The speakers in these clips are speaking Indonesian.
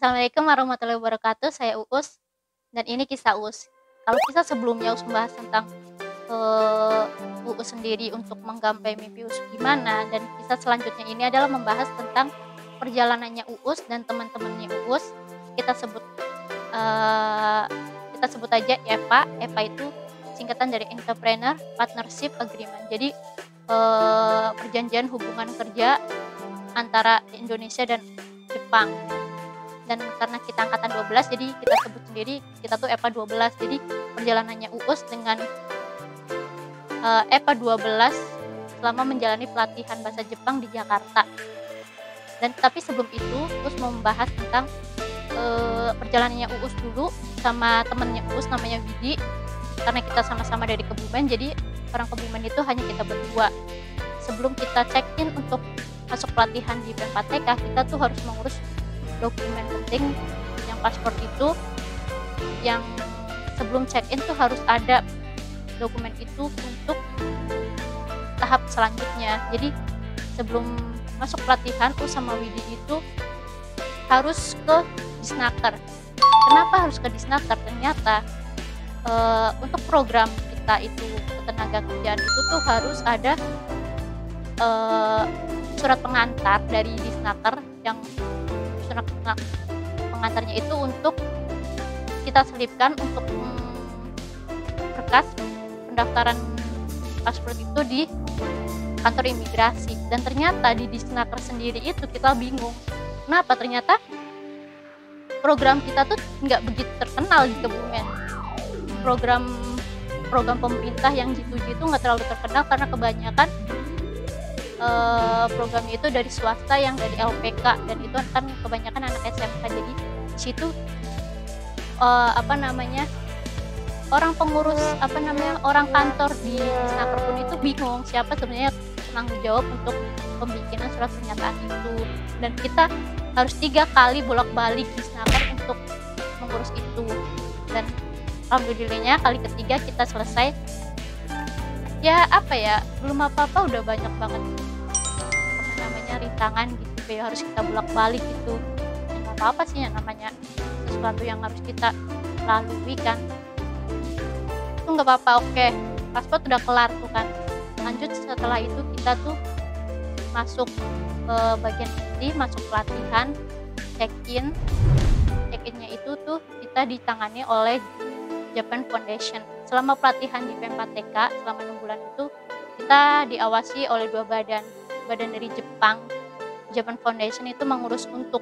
Assalamualaikum warahmatullahi wabarakatuh, saya Uus, dan ini kisah Uus. Kalau kisah sebelumnya Uus membahas tentang eee, Uus sendiri untuk menggapai mimpi Uus gimana, dan kisah selanjutnya ini adalah membahas tentang perjalanannya Uus dan teman-temannya Uus. Kita sebut eee, kita sebut aja EPA. EPA itu singkatan dari Entrepreneur Partnership Agreement. Jadi, perjanjian hubungan kerja antara Indonesia dan Jepang. Dan karena kita angkatan 12, jadi kita sebut sendiri kita tuh EPA 12. Jadi perjalanannya Uus dengan EPA 12 selama menjalani pelatihan bahasa Jepang di Jakarta. Dan tapi sebelum itu Uus mau membahas tentang perjalanannya Uus dulu sama temennya Uus namanya Widi. Karena kita sama-sama dari Kebumen, jadi orang Kebumen itu hanya kita berdua. Sebelum kita check-in untuk masuk pelatihan di P4TK, kita tuh harus mengurus dokumen penting yang paspor itu, yang sebelum check-in tuh harus ada dokumen itu untuk tahap selanjutnya. Jadi sebelum masuk pelatihan Uus sama Widi itu harus ke Disnaker. Kenapa harus ke Disnaker? Ternyata untuk program kita itu ketenaga kerjaan itu tuh harus ada surat pengantar dari Disnaker, yang surat pengantarnya itu untuk kita selipkan untuk berkas pendaftaran paspor itu di kantor imigrasi. Dan ternyata di Disnaker sendiri itu kita bingung. Kenapa? Ternyata program kita tuh nggak begitu terkenal di Kebumen. Program pemerintah yang G2G itu nggak terlalu terkenal karena kebanyakan programnya itu dari swasta yang dari LPK, dan itu kan kebanyakan anak SMK. Jadi di situ orang pengurus orang kantor di Disnaker pun itu bingung siapa sebenarnya penanggung jawab untuk pembikinan surat pernyataan itu. Dan kita harus 3 kali bolak-balik Disnaker untuk mengurus itu. Dan alhamdulillahnya kali ketiga kita selesai. Ya belum apa-apa udah banyak banget rintangan gitu, kayak harus kita bolak-balik gitu. Nggak apa-apa sih, yang namanya sesuatu yang harus kita lalui kan, itu nggak apa-apa. Oke, paspor udah kelar tuh kan. Lanjut setelah itu kita tuh masuk ke bagian inti, masuk pelatihan, check-in. Check-innya itu tuh kita ditangani oleh Japan Foundation. Selama pelatihan di P4TK selama 6 bulan itu kita diawasi oleh 2 badan dari Jepang. Japan Foundation itu mengurus untuk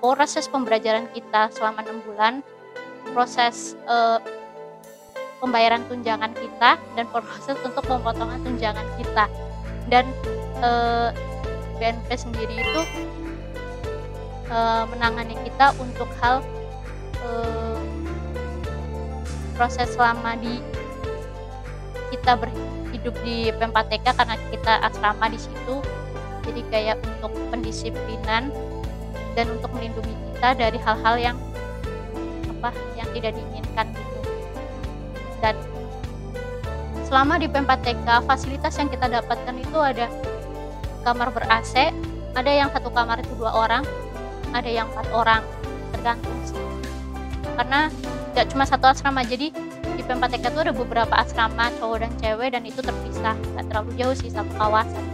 proses pembelajaran kita selama 6 bulan, proses pembayaran tunjangan kita, dan proses untuk pemotongan tunjangan kita. Dan BNP sendiri itu menangani kita untuk hal proses selama kita berhidup di P4TK, karena kita asrama di situ. Jadi kayak untuk pendisiplinan dan untuk melindungi kita dari hal-hal yang tidak diinginkan gitu. Dan selama di P4TK fasilitas yang kita dapatkan itu ada kamar ber-AC, ada yang 1 kamar itu 2 orang, ada yang 4 orang, tergantung sih. Karena gak cuma 1 asrama, jadi di P4TK itu ada beberapa asrama cowok dan cewek, dan itu terpisah, gak terlalu jauh sih, 1 kawasan.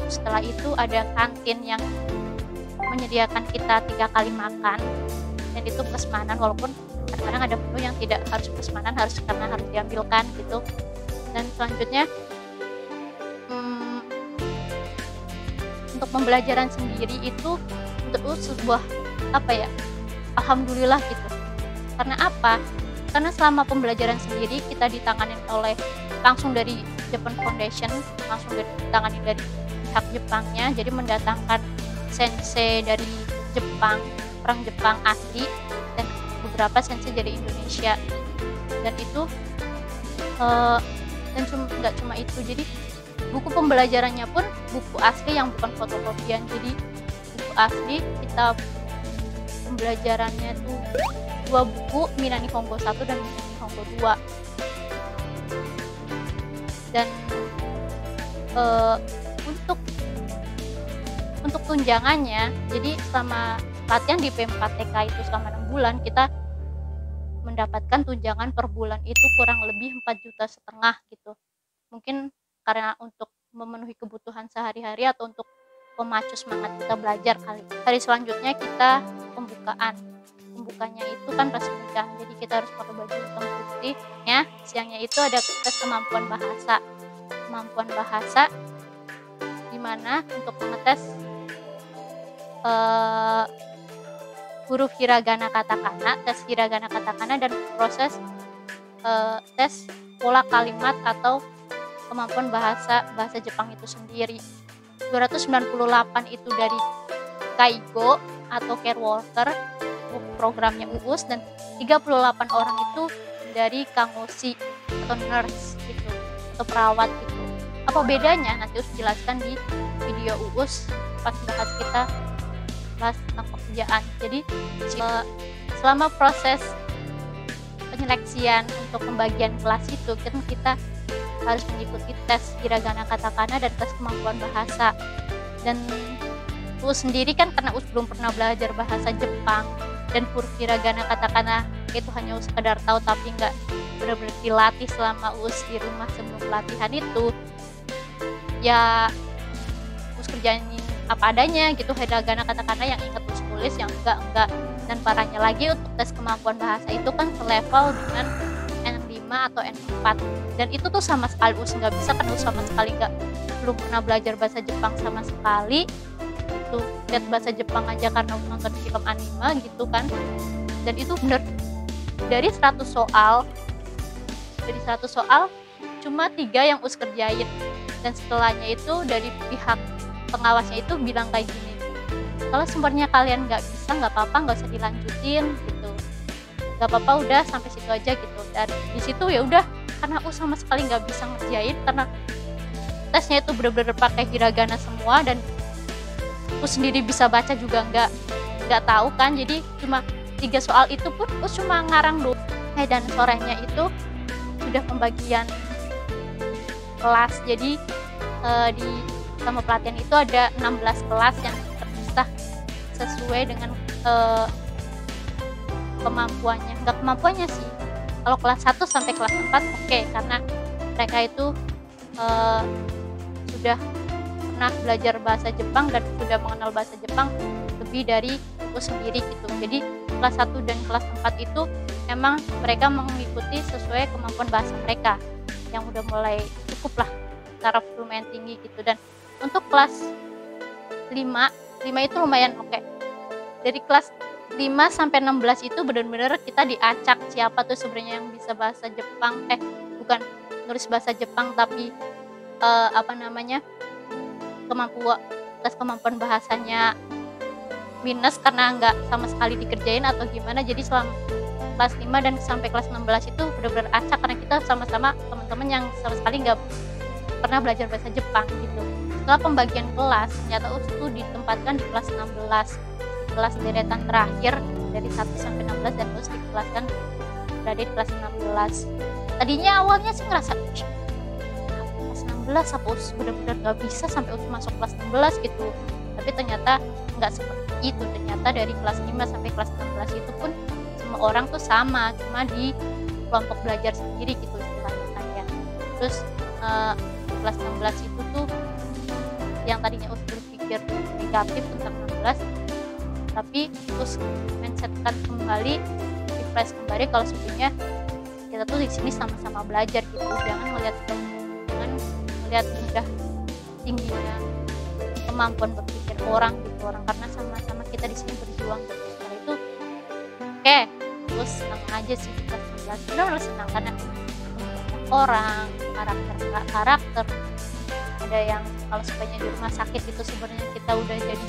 Setelah itu ada kantin yang menyediakan kita 3 kali makan, dan itu prasmanan, walaupun kadang-kadang ada menu yang tidak harus prasmanan, karena harus diambilkan gitu. Dan selanjutnya untuk pembelajaran sendiri itu untuk sebuah alhamdulillah gitu. Karena apa? Karena selama pembelajaran sendiri kita ditangani langsung dari Japan Foundation, langsung ditangani dari pihak Jepangnya. Jadi mendatangkan sensei dari Jepang, orang Jepang asli, dan beberapa sensei dari Indonesia. Dan itu nggak cuma itu, jadi buku pembelajarannya pun buku asli yang bukan fotokopian. Jadi buku asli, kita pembelajarannya tuh 2 buku, Minani Hongo 1 dan Minani Hongo 2. Dan untuk tunjangannya, jadi selama latihan di P4TK itu selama 6 bulan, kita mendapatkan tunjangan per bulan itu kurang lebih 4,5 juta gitu. Mungkin karena untuk memenuhi kebutuhan sehari-hari atau untuk pemacu semangat kita belajar kali. Hari selanjutnya kita pembukanya itu kan resmi kan, jadi kita harus pakai baju hitam putih ya. Siangnya itu ada tes kemampuan bahasa dimana untuk mengetes huruf hiragana katakana, tes hiragana katakana, dan proses tes pola kalimat atau kemampuan bahasa Jepang itu sendiri. 298 itu dari Kaigo atau care worker, programnya UUS, dan 38 orang itu dari Kangoshi atau nurse gitu, atau perawat gitu. Apa bedanya? Nanti UUS jelaskan di video UUS pas kita bahas tentang pekerjaan. Jadi selama proses penyeleksian untuk pembagian kelas itu kan kita harus mengikuti tes hiragana katakana dan tes kemampuan bahasa. Dan UUS sendiri kan karena UUS belum pernah belajar bahasa Jepang, dan huruf hiragana katakana itu hanya sekedar tahu tapi nggak benar-benar dilatih selama UUS di rumah sebelum pelatihan itu, ya UUS kerjain apa adanya gitu. Hiragana katakana yang ingat UUS tulis, yang enggak. Dan parahnya lagi untuk tes kemampuan bahasa itu kan selevel dengan N5 atau N4, dan itu tuh sama sekali UUS nggak bisa, karena UUS sama sekali belum pernah belajar bahasa Jepang sama sekali. Itu lihat bahasa Jepang aja karena nonton film anime gitu kan. Dan itu bener, dari 100 soal cuma 3 yang UUS kerjain, dan setelahnya itu dari pihak pengawasnya itu bilang kayak gini, kalau sumbernya kalian nggak bisa, nggak apa-apa, nggak usah dilanjutin gitu, nggak apa-apa, udah sampai situ aja gitu. Dan di situ ya udah, karena UUS sama sekali nggak bisa ngerjain, karena tesnya itu bener-bener pakai hiragana semua, dan UUS sendiri bisa baca juga nggak tahu kan. Jadi cuma 3 soal itu pun UUS cuma ngarang dulu. Dan sorenya itu sudah pembagian kelas. Jadi di sama pelatihan itu ada 16 kelas yang terpisah sesuai dengan kemampuannya. Nggak kemampuannya sih, kalau kelas 1 sampai kelas 4 oke, karena mereka itu sudah pernah belajar bahasa Jepang dan sudah mengenal bahasa Jepang lebih dari UUS sendiri gitu. Jadi kelas 1 dan kelas 4 itu emang mereka mengikuti sesuai kemampuan bahasa mereka yang udah mulai cukup lah, taraf lumayan tinggi gitu. Dan untuk kelas 5 itu lumayan oke. Dari kelas 5 sampai 16 itu benar-benar kita diacak siapa tuh sebenarnya yang bisa bahasa Jepang, bukan nulis bahasa Jepang, tapi tes kemampuan bahasanya minus karena nggak sama sekali dikerjain atau gimana. Jadi selama kelas 5 dan sampai kelas 16 itu benar-benar acak, karena kita sama-sama teman-teman yang sama sekali nggak pernah belajar bahasa Jepang gitu. Setelah pembagian kelas, ternyata UUS itu ditempatkan di kelas 16, kelas deretan terakhir dari 1 sampai 16, dan UUS dikelaskan berada di kelas 16. Tadinya awalnya sih ngerasa kelas 16 apa UUS benar-benar nggak bisa sampai UUS masuk kelas 16 gitu. Tapi ternyata nggak seperti itu. Ternyata dari kelas 5 sampai kelas 16 itu pun semua orang tuh sama, cuma di kelompok belajar sendiri gitu istilahnya kayak. Terus kelas 16 itu tuh yang tadinya UUS berpikir negatif tentang 16, tapi terus mindsetkan kembali, refresh kembali kalau sebenarnya kita tuh di sini sama-sama belajar gitu. Jangan melihat udah tingginya kemampuan berpikir orang gitu, karena sama-sama kita di sini berjuang gitu. Setelah itu terus senang aja sih kelas 16, benar-benar senang karena orang, karakter ada yang kalau sebenarnya di rumah sakit itu sebenarnya kita udah jadi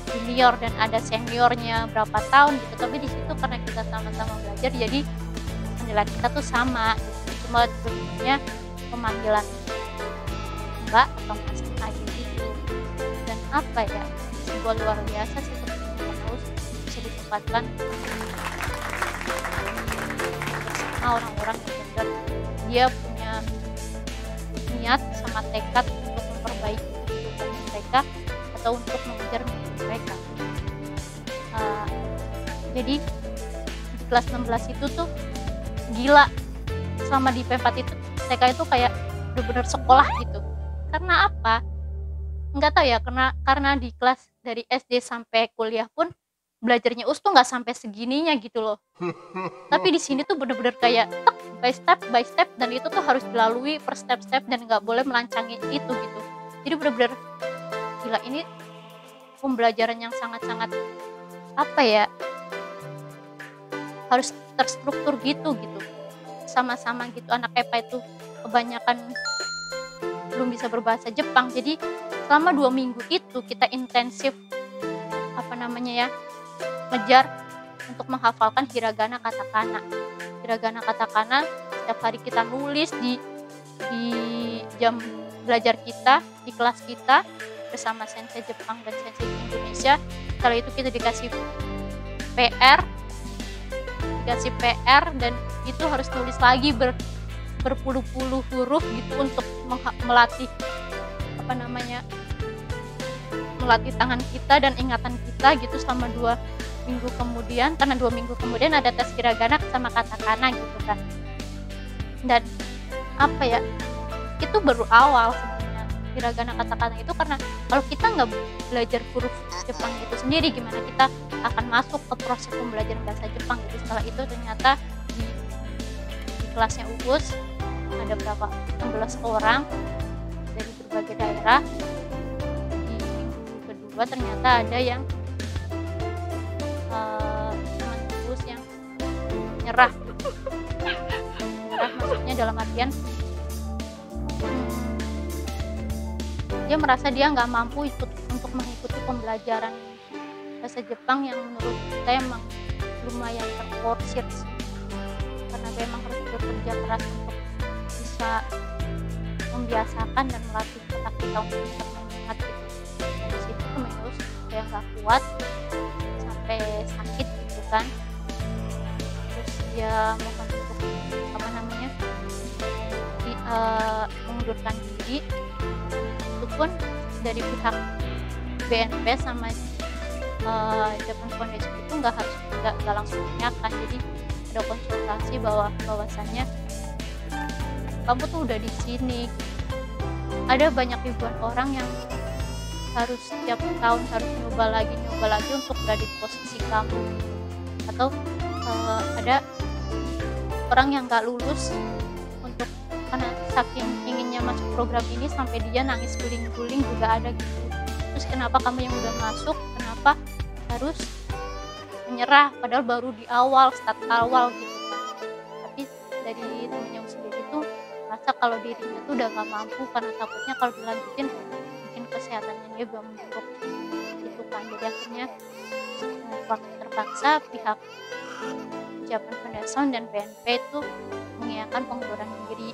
junior dan ada seniornya berapa tahun gitu, tapi di situ karena kita sama-sama belajar jadi penilaian kita tuh sama gitu. Cuma bentuknya pemanggilan mbak atau mas aja gitu. Dan apa ya, sebuah luar biasa sih terus bisa ditempatkan bersama orang-orang yang benar dia punya niat sama tekad untuk memperbaiki kehidupan mereka atau untuk mengejar mimpi mereka. Jadi di kelas 16 itu tuh gila, selama di P4 itu TK itu kayak bener-bener sekolah gitu. Karena apa? Nggak tahu ya, karena di kelas dari SD sampai kuliah pun belajarnya tuh nggak sampai segininya gitu loh. Tapi di sini tuh bener-bener kayak by step, dan itu tuh harus dilalui per step-step dan nggak boleh melancangi itu gitu. Jadi bener-bener gila, ini pembelajaran yang sangat-sangat apa ya, harus terstruktur gitu sama-sama gitu. Anak EPA itu kebanyakan belum bisa berbahasa Jepang, jadi selama 2 minggu itu kita intensif ngejar untuk menghafalkan hiragana katakana. Hiragana katakana setiap hari kita nulis di jam belajar kita, di kelas kita bersama sensei Jepang dan sensei Indonesia. Setelah itu kita dikasih PR dan itu harus nulis lagi berpuluh-puluh huruf gitu untuk melatih melatih tangan kita dan ingatan kita gitu selama 2 minggu kemudian. Karena 2 minggu kemudian ada tes hiragana sama katakana gitu kan. Dan apa ya, itu baru awal sebenarnya hiragana katakana itu, karena kalau kita nggak belajar huruf Jepang itu sendiri, gimana kita akan masuk ke proses pembelajaran bahasa Jepang gitu. Setelah itu ternyata di kelasnya Uus ada berapa 16 orang dari berbagai daerah. Di minggu kedua ternyata ada yang teman Uus yang nyerah maksudnya dalam artian dia merasa dia nggak mampu untuk mengikuti pembelajaran bahasa Jepang yang menurut saya emang lumayan terforsir sih, karena memang harus bekerja keras untuk bisa membiasakan dan melatih otak kita untuk bisa mengingat gitu. Dari situ terus dia nggak kuat sampai sakit gitu kan, terus dia mohon untuk mengundurkan diri. Itu pun dari pihak BNP sama Japan Foundation itu nggak langsung menyakan. Jadi ada konsultasi bahwasannya kamu tuh udah di sini, ada banyak ribuan orang yang harus setiap tahun harus nyoba lagi untuk berada di posisi kamu, atau ada orang yang nggak lulus untuk karena saking inginnya masuk program ini sampai dia nangis guling-guling juga ada gitu. Terus kenapa kamu yang udah masuk, kenapa harus menyerah padahal baru di start awal gitu kan. Tapi dari temennya sendiri itu merasa kalau dirinya tuh udah gak mampu, karena takutnya kalau dilanjutin mungkin kesehatannya dia belum buruk gitu kan. Jadi akhirnya terpaksa pihak Japan Foundation dan BNP itu mengiyakan pengunduran diri.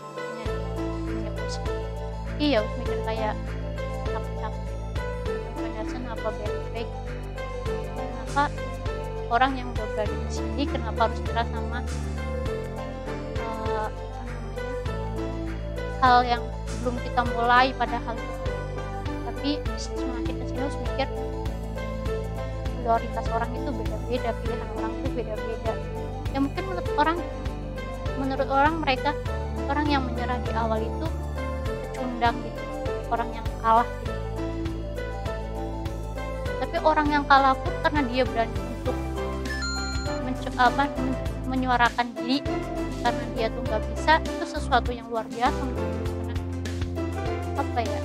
Iya, mikir kayak Foundation apa BNP, kenapa orang yang udah berada di sini kenapa harus nyerah sama hal yang belum kita mulai padahal. Tapi semakin kesini harus mikir prioritas orang itu beda-beda, pilihan orang itu beda-beda. Ya mungkin menurut orang mereka orang yang menyerah di awal itu pecundang gitu, orang yang kalah gitu. Tapi orang yang kalah pun karena dia berani untuk menyuarakan diri karena dia tuh nggak bisa, itu sesuatu yang luar biasa menurut. Karena apa ya,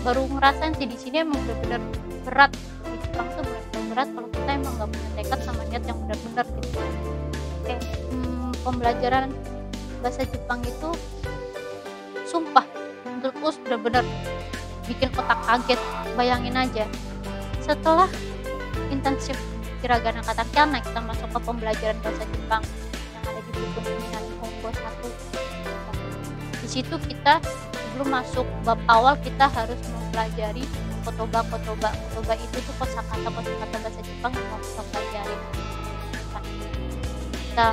baru ngerasain sih di sini emang benar-benar berat. Di Jepang tuh benar-benar berat kalau kita emang nggak punya tekad sama niat yang benar-benar gitu. Pembelajaran bahasa Jepang itu sumpah menurutku benar-benar bikin otak kaget. Bayangin aja, setelah intensif hiragana katakana kita masuk ke pembelajaran bahasa Jepang yang ada di buku Nihon Nihongo 1. Di situ kita sebelum masuk bab awal kita harus mempelajari kotoba. Kotoba itu tuh kosakata bahasa Jepang yang mau kita pelajari. Kita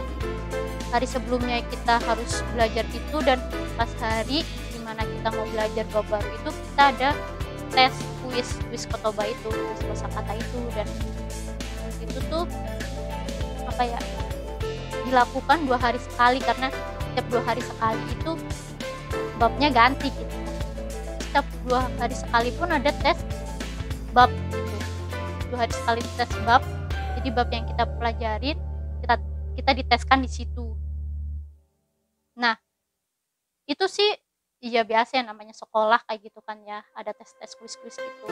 hari sebelumnya kita harus belajar itu, dan pas hari dimana kita mau belajar bab baru itu kita ada tes kuis kotoba itu, kuis kosakata itu. Dan itu tuh apa ya, dilakukan 2 hari sekali, karena setiap 2 hari sekali itu babnya ganti gitu. Setiap 2 hari sekali pun ada tes bab gitu. 2 hari sekali tes bab. Jadi bab yang kita pelajarin kita diteskan di situ. Nah, itu sih iya biasa yang namanya sekolah kayak gitu kan ya, ada tes-tes kuis-kuis gitu.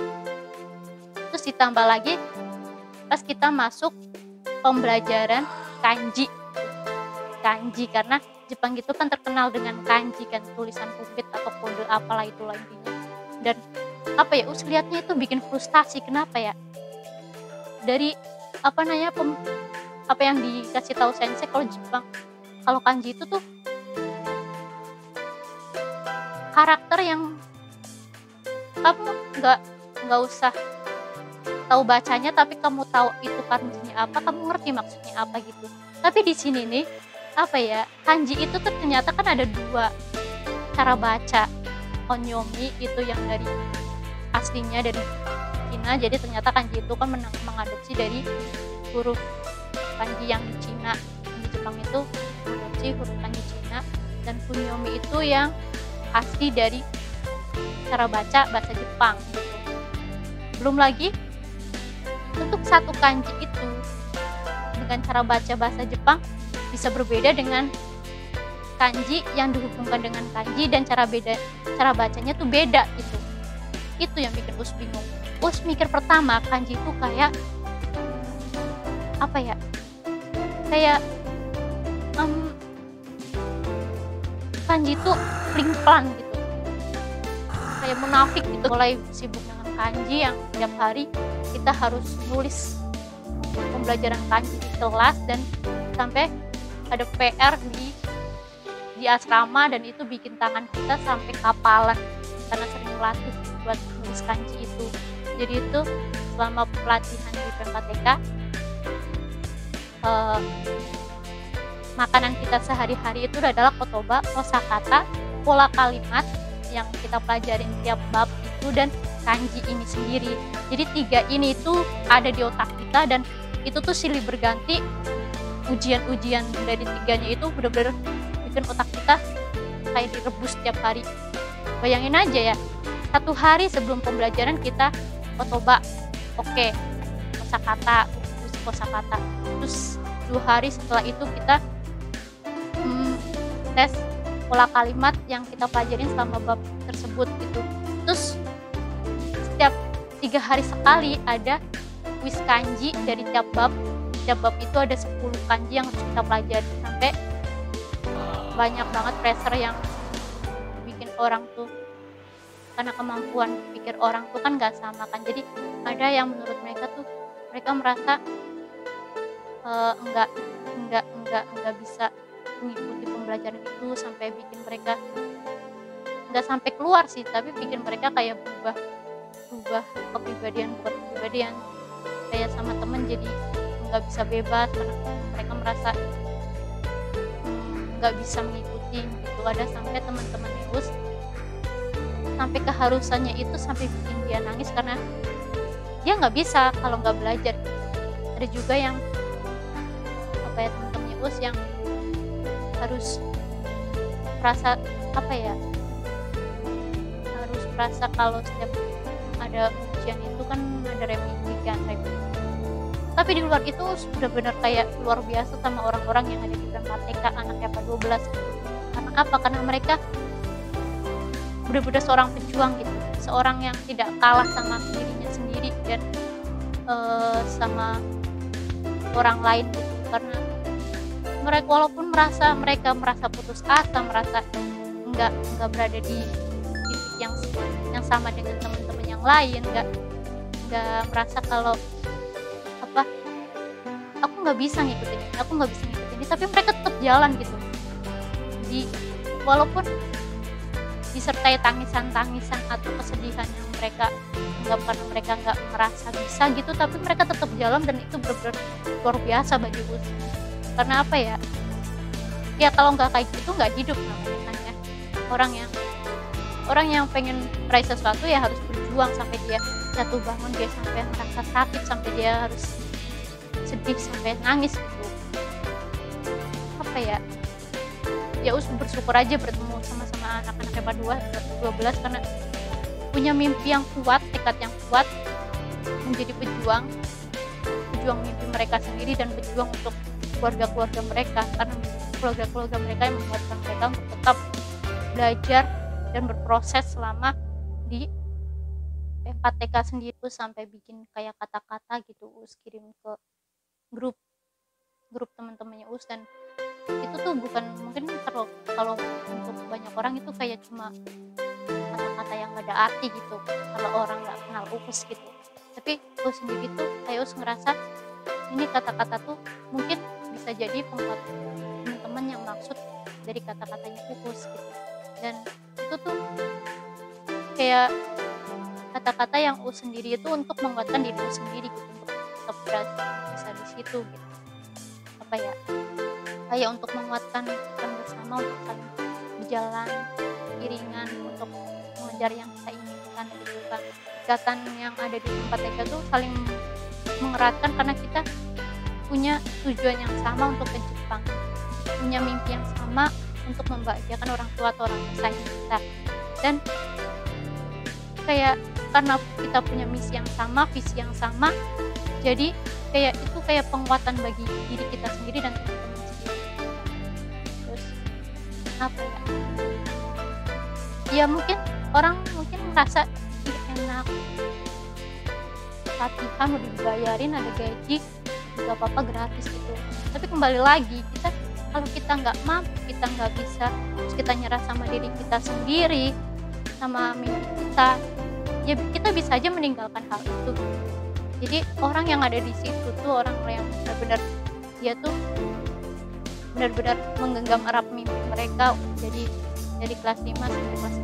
Terus ditambah lagi pas kita masuk pembelajaran kanji. Kanji karena Jepang itu kan terkenal dengan kanji kan, tulisan kupit atau kode apalah itulah intinya. Dan apa ya, lihatnya itu bikin frustasi. Kenapa ya? Dari apa yang dikasih tahu sensei, kalau Jepang, kalau kanji itu tuh karakter yang kamu nggak usah tahu bacanya, tapi kamu tahu itu kanjinya apa, kamu ngerti maksudnya apa gitu. Tapi di sini nih apa ya, kanji itu ternyata kan ada 2 cara baca. Onyomi itu yang dari aslinya dari Cina, jadi ternyata kanji itu kan mengadopsi dari huruf kanji yang di Cina. Di Jepang itu mengadopsi huruf kanji Cina, dan kunyomi itu yang asli dari cara baca bahasa Jepang gitu. Belum lagi untuk satu kanji itu dengan cara baca bahasa Jepang bisa berbeda dengan kanji yang dihubungkan dengan kanji, dan cara bacanya tuh beda gitu. Itu yang bikin Us bingung. Us mikir pertama kanji itu kayak apa ya, kayak kanji itu pling-plang gitu, kayak munafik gitu. Mulai sibuk dengan kanji yang tiap hari kita harus nulis pembelajaran kanji di kelas, dan sampai ada PR di asrama, dan itu bikin tangan kita sampai kapalan karena sering melatih buat nulis kanji itu. Jadi itu selama pelatihan di PMPTK, makanan kita sehari-hari itu adalah kotoba, kosakata, pola kalimat yang kita pelajarin tiap bab itu, dan kanji ini sendiri. Jadi 3 ini tuh ada di otak kita, dan itu tuh silih berganti. Ujian-ujian dari 3-nya itu bener-bener bikin otak kita kayak direbus tiap hari. Bayangin aja ya, 1 hari sebelum pembelajaran kita kotoba, oke, kosakata, kosakata. Terus 2 hari setelah itu kita tes pola kalimat yang kita pelajarin selama bab tersebut gitu. Terus setiap 3 hari sekali ada kuis kanji dari tiap bab. Tiap bab itu ada 10 kanji yang harus kita pelajari, sampai banyak banget pressure yang bikin orang tuh, karena kemampuan pikir orang tuh kan gak sama kan. Jadi ada yang menurut mereka merasa enggak bisa mengikuti pembelajaran itu, sampai bikin mereka nggak sampai keluar sih, tapi bikin mereka kayak berubah kepribadian, bukan kepribadian kayak sama temen, jadi nggak bisa bebas karena mereka merasa nggak bisa mengikuti gitu. Ada sampai teman-teman Neus sampai keharusannya itu sampai bikin dia nangis karena dia nggak bisa kalau nggak belajar. Ada juga yang apa ya, teman-teman Neus yang harus merasa apa ya, harus merasa kalau setiap ada ujian itu kan ada remedi kan, tapi di luar itu benar-benar kayak luar biasa sama orang-orang yang ada di PMPTK anak YPA 12 gitu. Karena apa? Karena mereka benar-benar seorang pejuang gitu, seorang yang tidak kalah sama dirinya sendiri dan sama orang lain gitu. Karena mereka walaupun mereka merasa putus asa, merasa enggak berada di titik yang sama dengan teman-teman yang lain, enggak merasa kalau apa, aku nggak bisa ngikutin ini, tapi mereka tetap jalan gitu. Walaupun disertai tangisan atau kesedihan yang mereka anggap karena mereka nggak merasa bisa gitu, tapi mereka tetap jalan, dan itu benar-benar luar biasa bagi Us. Karena apa ya, kalau nggak kayak gitu nggak hidup namanya kan ya. Orang yang pengen meraih sesuatu ya harus berjuang sampai dia jatuh bangun, dia sampai merasa sakit, sampai dia harus sedih sampai nangis gitu. ya, ya us bersyukur aja bertemu sama-sama anak-anak hebat 12 karena punya mimpi yang kuat, tekad yang kuat, menjadi pejuang mimpi mereka sendiri dan berjuang untuk keluarga-keluarga mereka, karena keluarga-keluarga mereka yang membuatkan mereka untuk tetap belajar dan berproses selama di PMK sendiri. Sampai bikin kayak kata-kata gitu us kirim ke grup teman-temannya us, dan itu tuh bukan, mungkin kalau untuk banyak orang itu kayak cuma kata-kata yang gak ada arti gitu kalau orang nggak kenal us gitu, tapi us sendiri tuh kayak us ngerasa ini kata-kata tuh mungkin bisa jadi penguat teman-teman yang maksud dari kata-katanya us gitu. Dan itu tuh kayak kata-kata yang us sendiri itu untuk menguatkan diri us sendiri gitu, untuk tetap bisa di situ gitu, apa ya, kayak untuk menguatkan bersama untuk saling berjalan iringan untuk mengejar yang kita inginkan gitu kan. Ikatan yang ada di tempat TK tuh saling mengeratkan karena kita punya tujuan yang sama untuk ke Jepang, punya mimpi yang sama untuk membahagiakan orang tua atau orang sayang kita. Dan kayak karena kita punya misi yang sama, visi yang sama, jadi kayak itu kayak penguatan bagi diri kita sendiri dan teman-teman sendiri. Terus apa ya, ya mungkin orang merasa enak, latihan udah dibayarin, ada gaji, gak apa-apa gratis gitu. Tapi kembali lagi, kalau kita nggak mampu, kita nggak bisa, terus kita nyerah sama diri kita sendiri, sama mimpi kita, ya kita bisa aja meninggalkan hal itu. Jadi orang yang ada di situ tuh orang yang benar-benar dia tuh benar-benar menggenggam erat mimpi mereka. Jadi dari kelas 5 sampai kelas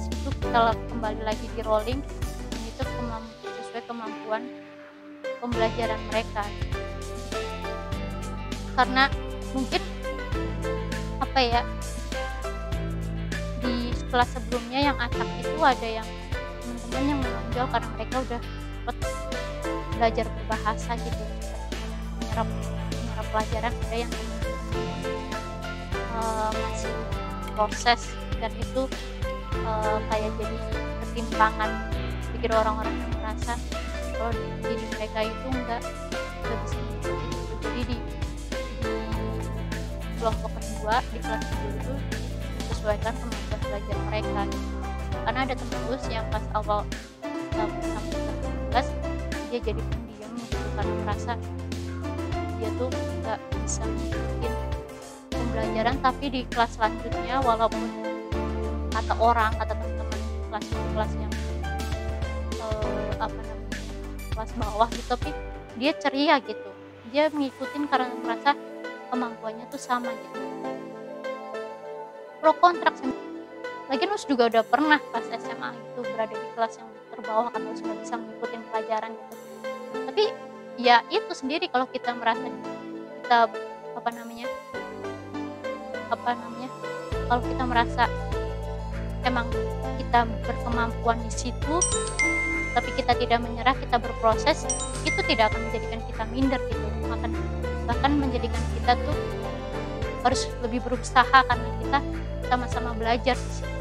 16 itu kita kembali lagi di rolling, dan itu sesuai kemampuan pembelajaran mereka. Karena mungkin apa ya, di kelas sebelumnya yang acak itu ada yang teman-teman yang menonjol karena mereka udah cepet belajar berbahasa gitu, menyerap pelajaran. Ada yang masih proses, dan itu kayak jadi ketimpangan pikir orang-orang yang merasa kalau diri mereka itu nggak bisa mengikuti itu. Jadi di kelompok kedua di kelas 7 itu disesuaikan kemampuan belajar mereka gitu. Karena ada teman gue yang pas awal sampai kelas 11 dia jadi pendiam gitu, karena merasa dia tuh nggak bisa mengikuti pembelajaran. Tapi di kelas selanjutnya, walaupun kata teman-teman kelas yang kelas bawah gitu, tapi dia ceria gitu, dia mengikutin karena merasa kemampuannya tuh sama gitu. Pro kontrak lagian us juga udah pernah pas SMA itu berada di kelas yang terbawah kan, us nggak bisa mengikuti pelajaran gitu. Tapi ya itu sendiri, kalau kita merasa kita kalau kita merasa emang kita berkemampuan di situ, tapi kita tidak menyerah, kita berproses, itu tidak akan menjadikan kita minder gitu, bahkan menjadikan kita tuh harus lebih berusaha karena kita sama-sama belajar di situ.